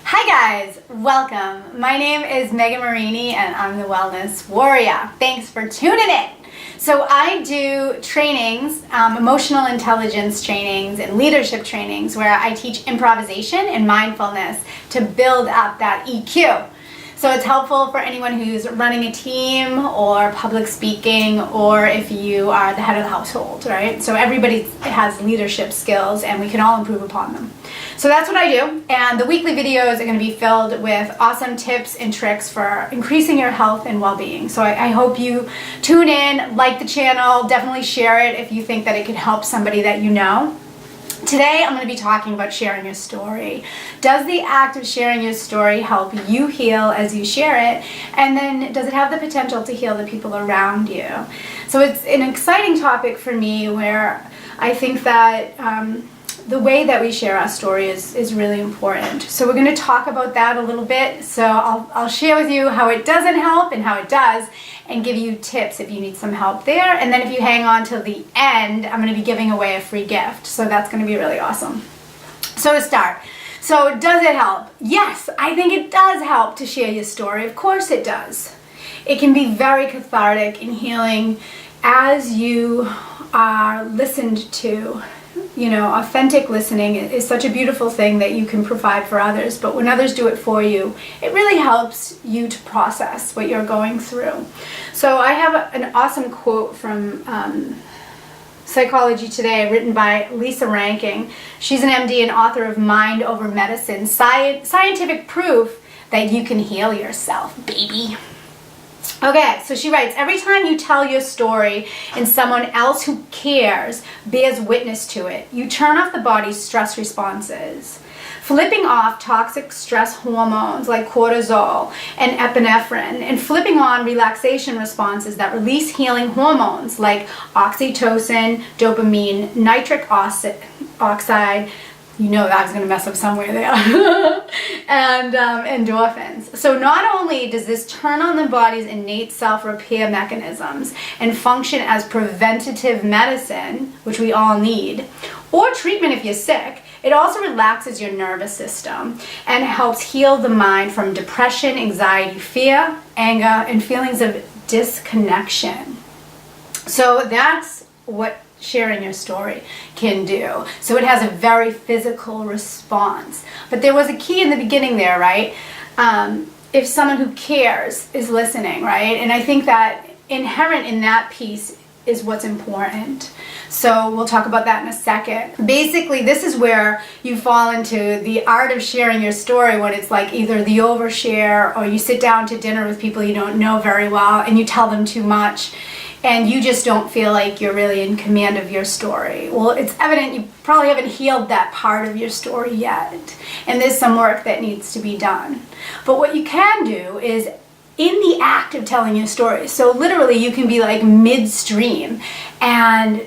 Hi guys, welcome. My name is Megan Marini and I'm the Wellness Warrior. Thanks for tuning in. So I do trainings, emotional intelligence trainings and leadership trainings where I teach improvisation and mindfulness to build up that EQ. So it's helpful for anyone who's running a team or public speaking, or if you are the head of the household, right? So everybody has leadership skills and we can all improve upon them. So that's what I do, and the weekly videos are going to be filled with awesome tips and tricks for increasing your health and well-being. So I hope you tune in, like the channel, definitely share it if you think that it could help somebody that you know. Today I'm going to be talking about sharing your story. Does the act of sharing your story help you heal as you share it? And then does it have the potential to heal the people around you? So it's an exciting topic for me where I think that the way that we share our story is really important. So we're going to talk about that a little bit. So I'll share with you how it doesn't help and how it does, and give you tips if you need some help there. And then if you hang on till the end, I'm going to be giving away a free gift. So that's going to be really awesome. So to start, so does it help? Yes, I think it does help to share your story. Of course it does. It can be very cathartic and healing as you are listened to. You know, authentic listening is such a beautiful thing that you can provide for others, but when others do it for you, it really helps you to process what you're going through. So I have an awesome quote from Psychology Today, written by Lisa Rankin. She's an MD and author of Mind Over Medicine, scientific proof that you can heal yourself, baby. Okay, so she writes, every time you tell your story and someone else who cares bears witness to it, you turn off the body's stress responses. Flipping off toxic stress hormones like cortisol and epinephrine, and flipping on relaxation responses that release healing hormones like oxytocin, dopamine, nitric oxide, you know that I was going to mess up somewhere there, and endorphins. So not only does this turn on the body's innate self-repair mechanisms and function as preventative medicine, which we all need, or treatment if you're sick, it also relaxes your nervous system and helps heal the mind from depression, anxiety, fear, anger, and feelings of disconnection. So that's what sharing your story can do. So it has a very physical response. But there was a key in the beginning there, right? If someone who cares is listening, right? And I think that inherent in that piece is what's important. So we'll talk about that in a second. Basically, this is where you fall into the art of sharing your story, when it's like either the overshare, or you sit down to dinner with people you don't know very well and you tell them too much, and you just don't feel like you're really in command of your story. Well, it's evident you probably haven't healed that part of your story yet, and there's some work that needs to be done. But what you can do is, in the act of telling your story, so literally you can be like midstream and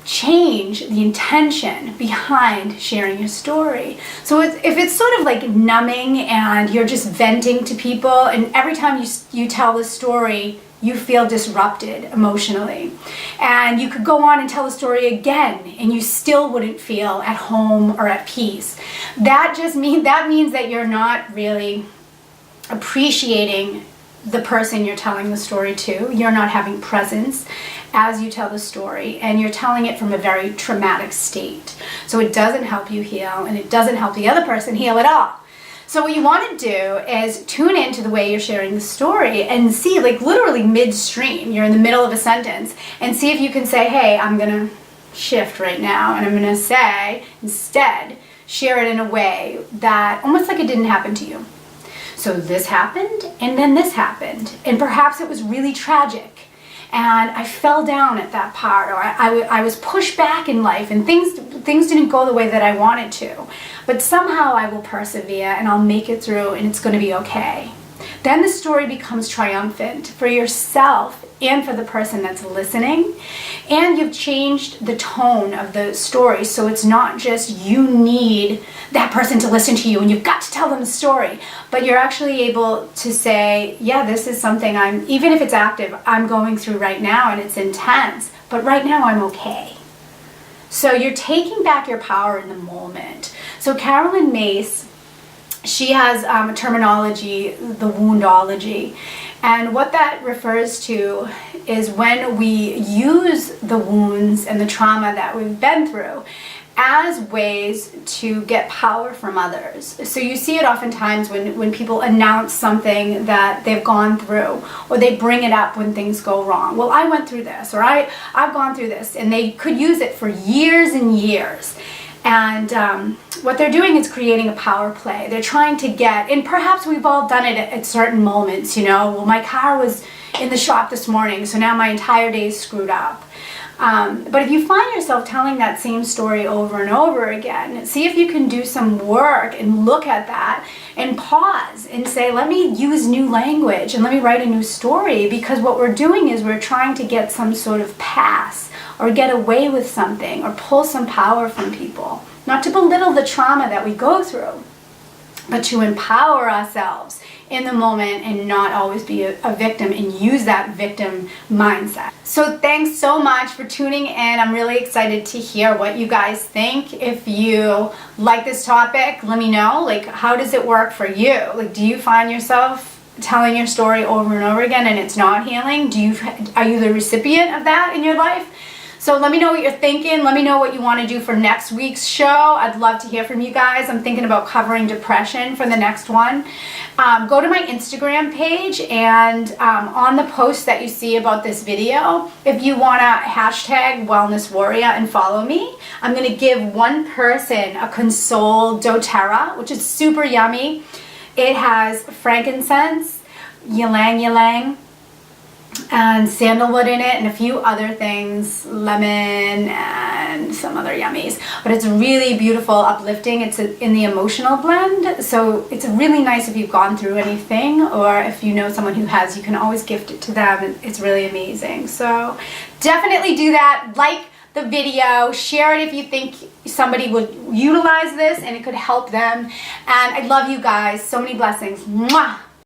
change the intention behind sharing your story. So if it's sort of like numbing and you're just venting to people, and every time you tell the story, you feel disrupted emotionally, and you could go on and tell the story again and you still wouldn't feel at home or at peace. That means that you're not really appreciating the person you're telling the story to. You're not having presence as you tell the story, and you're telling it from a very traumatic state. So it doesn't help you heal, and it doesn't help the other person heal at all. So what you want to do is tune into the way you're sharing the story and see, like literally midstream, you're in the middle of a sentence, and see if you can say, hey, I'm going to shift right now, and I'm going to say, instead, share it in a way that almost like it didn't happen to you. So this happened, and then this happened, and perhaps it was really tragic, and I fell down at that part, or I was pushed back in life, and things didn't go the way that I wanted to, but somehow I will persevere and I'll make it through, and it's going to be okay. Then the story becomes triumphant for yourself and for the person that's listening, and you've changed the tone of the story, so it's not just you need that person to listen to you and you've got to tell them the story, but you're actually able to say, yeah, this is something even if it's active, I'm going through right now and it's intense, but right now I'm okay. So you're taking back your power in the moment. So Caroline Myss, she has a terminology, the woundology. And what that refers to is when we use the wounds and the trauma that we've been through as ways to get power from others. So you see it oftentimes when people announce something that they've gone through, or they bring it up when things go wrong. Well, I went through this, or I've gone through this, and they could use it for years and years. And what they're doing is creating a power play. They're trying to get, and perhaps we've all done it at certain moments, you know, well, my car was in the shop this morning, so now my entire day is screwed up. But if you find yourself telling that same story over and over again, see if you can do some work and look at that and pause and say, let me use new language and let me write a new story, because what we're doing is we're trying to get some sort of pass or get away with something or pull some power from people. Not to belittle the trauma that we go through, but to empower ourselves in the moment and not always be a victim and use that victim mindset. So thanks so much for tuning in. I'm really excited to hear what you guys think. If you like this topic, let me know. Like, how does it work for you? Like, do you find yourself telling your story over and over again and it's not healing? Are you the recipient of that in your life? So let me know what you're thinking. Let me know what you want to do for next week's show. I'd love to hear from you guys. I'm thinking about covering depression for the next one. Go to my Instagram page, and on the post that you see about this video, if you want to hashtag Wellness Warrior and follow me, I'm going to give one person a Console doTERRA, which is super yummy. It has frankincense, ylang ylang, and sandalwood in it, and a few other things, lemon and some other yummies. But it's really beautiful, uplifting. It's in the emotional blend, so it's really nice if you've gone through anything, or if you know someone who has, you can always gift it to them. It's really amazing. So definitely do that. Like the video, share it if you think somebody would utilize this and it could help them. And I love you guys. So many blessings. Mwah!